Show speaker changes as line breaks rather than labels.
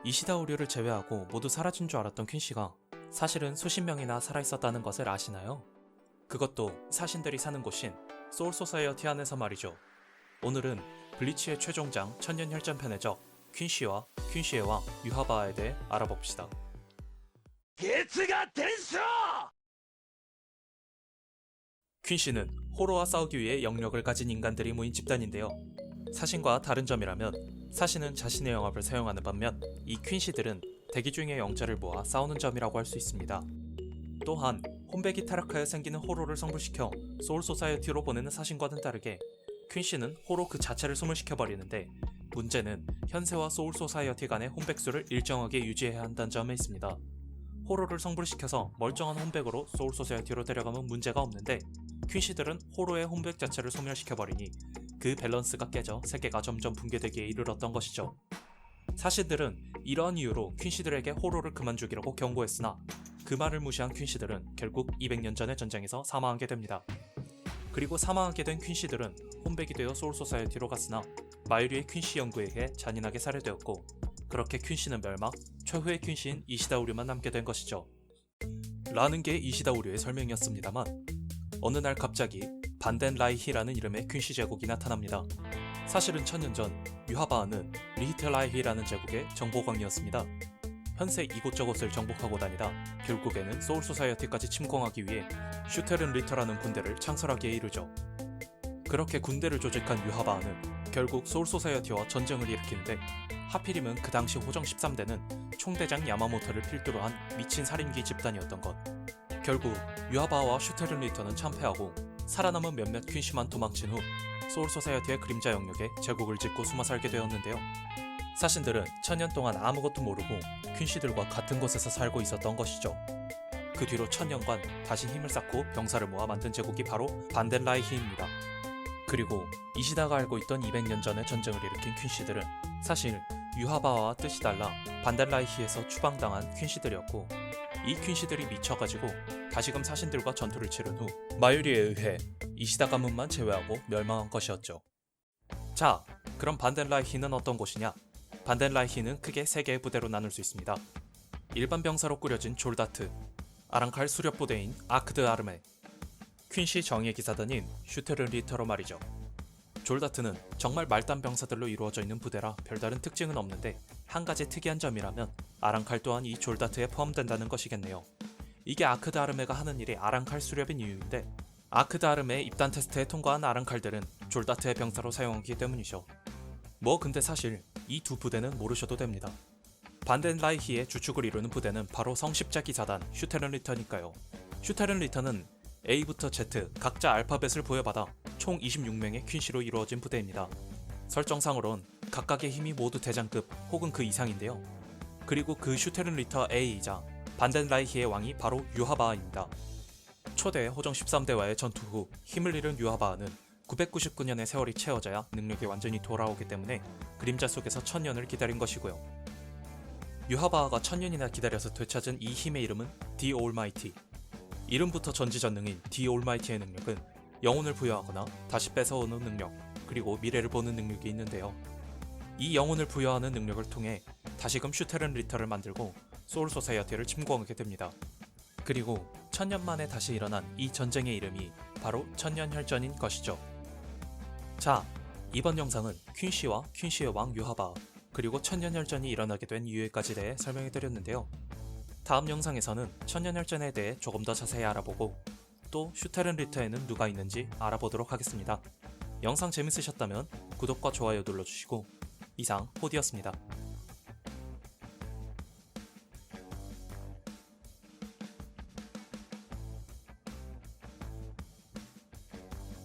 이시다 오류를 제외하고 모두 사라진 줄 알았던 퀸씨가 사실은 수십 명이나 살아있었다는 것을 아시나요? 그것도 사신들이 사는 곳인 소울 소사이어티 안에서 말이죠. 오늘은 블리치의 최종장 천년혈전편의 적 퀸씨와 퀸씨의 왕 유하바에 대해 알아봅시다. 퀸씨는 호로와 싸우기 위해 영역을 가진 인간들이 모인 집단인데요. 사신과 다른 점이라면 사신은 자신의 영합을 사용하는 반면 이 퀸씨들은 대기 중의 영자를 모아 싸우는 점이라고 할 수 있습니다. 또한 혼백이 타락하여 생기는 호로를 성불시켜 소울 소사이어티로 보내는 사신과는 다르게 퀸씨는 호로 그 자체를 소멸시켜버리는데 문제는 현세와 소울 소사이어티 간의 혼백수를 일정하게 유지해야 한다는 점에 있습니다. 호로를 성불시켜서 멀쩡한 혼백으로 소울 소사이어티로 데려가면 문제가 없는데 퀸씨들은 호로의 혼백 자체를 소멸시켜버리니 그 밸런스가 깨져 세계가 점점 붕괴되기에 이르렀던 것이죠. 사신들은 이러한 이유로 퀸씨들에게 호로를 그만두기라고 경고했으나 그 말을 무시한 퀸씨들은 결국 200년 전의 전쟁에서 사망하게 됩니다. 그리고 사망하게 된 퀸씨들은 혼백이 되어 소울 소사이어티로 갔으나 마유리의 퀸씨 연구에게 잔인하게 살해되었고 그렇게 퀸씨는 멸망, 최후의 퀸씨인 이시다 우류만 남게 된 것이죠. 라는 게 이시다 우류의 설명이었습니다만 어느 날 갑자기 반덴 라이히라는 이름의 퀸씨 제국이 나타납니다. 사실은 천년 전 유하바아는 리히트 라이히라는 제국의 정보광이었습니다. 현세 이곳저곳을 정복하고 다니다 결국에는 소울 소사이어티까지 침공하기 위해 슈테른 리터라는 군대를 창설하기에 이르죠. 그렇게 군대를 조직한 유하바아는 결국 소울 소사이어티와 전쟁을 일으키는데 하필이면 그 당시 호정 13대는 총대장 야마모토를 필두로 한 미친 살인귀 집단이었던 것. 결국 유하바아와 슈테른 리터는 참패하고 살아남은 몇몇 퀸씨만 도망친 후 소울 소사이어티의 그림자 영역에 제국을 짓고 숨어 살게 되었는데요. 사신들은 천년 동안 아무것도 모르고 퀸씨들과 같은 곳에서 살고 있었던 것이죠. 그 뒤로 천년간 다시 힘을 쌓고 병사를 모아 만든 제국이 바로 반덴 라이히입니다. 그리고 이시다가 알고 있던 200년 전의 전쟁을 일으킨 퀸씨들은 사실 유하바아와 뜻이 달라 반덴 라이히에서 추방당한 퀸씨들이었고 이 퀸씨들이 미쳐가지고 다시금 사신들과 전투를 치른 후 마유리에 의해 이시다 가문만 제외하고 멸망한 것이었죠. 자, 그럼 반덴 라이히는 어떤 곳이냐? 반덴 라이히는 크게 3개의 부대로 나눌 수 있습니다. 일반 병사로 꾸려진 졸다트, 아랑칼 수렵 부대인 아크드 아르메, 퀸씨 정예 기사단인 슈테른 리터로 말이죠. 졸다트는 정말 말단 병사들로 이루어져 있는 부대라 별다른 특징은 없는데 한 가지 특이한 점이라면 아랑칼 또한 이 졸다트에 포함된다는 것이겠네요. 이게 아크드 아르메가 하는 일이 아랑칼 수렵인 이유인데 아크드 아르메의 입단 테스트에 통과한 아랑칼들은 졸다트의 병사로 사용하기 때문이죠. 근데 사실 이 두 부대는 모르셔도 됩니다. 반덴 라이히의 주축을 이루는 부대는 바로 성십자 기사단 슈테른 리터니까요. 슈테른 리터는 A부터 Z 각자 알파벳을 부여받아 총 26명의 퀸씨로 이루어진 부대입니다. 설정상으론 각각의 힘이 모두 대장급 혹은 그 이상인데요. 그리고 그 슈테른 리터 A이자 반덴 라이히의 왕이 바로 유하바아입니다. 초대 호정 13대와의 전투 후 힘을 잃은 유하바아는 999년의 세월이 채워져야 능력이 완전히 돌아오기 때문에 그림자 속에서 천년을 기다린 것이고요. 유하바아가 천년이나 기다려서 되찾은 이 힘의 이름은 The Almighty. 이름부터 전지전능인 The Almighty의 능력은 영혼을 부여하거나 다시 뺏어오는 능력, 그리고 미래를 보는 능력이 있는데요. 이 영혼을 부여하는 능력을 통해 다시금 슈테른 리터를 만들고 소울 소사이어티를 침공하게 됩니다. 그리고 천년 만에 다시 일어난 이 전쟁의 이름이 바로 천년혈전인 것이죠. 자, 이번 영상은 퀸씨와 퀸씨의 왕 유하바아, 그리고 천년혈전이 일어나게 된 이유에까지 대해 설명해드렸는데요. 다음 영상에서는 천년혈전에 대해 조금 더 자세히 알아보고 또 슈테른 리터에는 누가 있는지 알아보도록 하겠습니다. 영상 재밌으셨다면 구독과 좋아요 눌러주시고 이상 호디였습니다.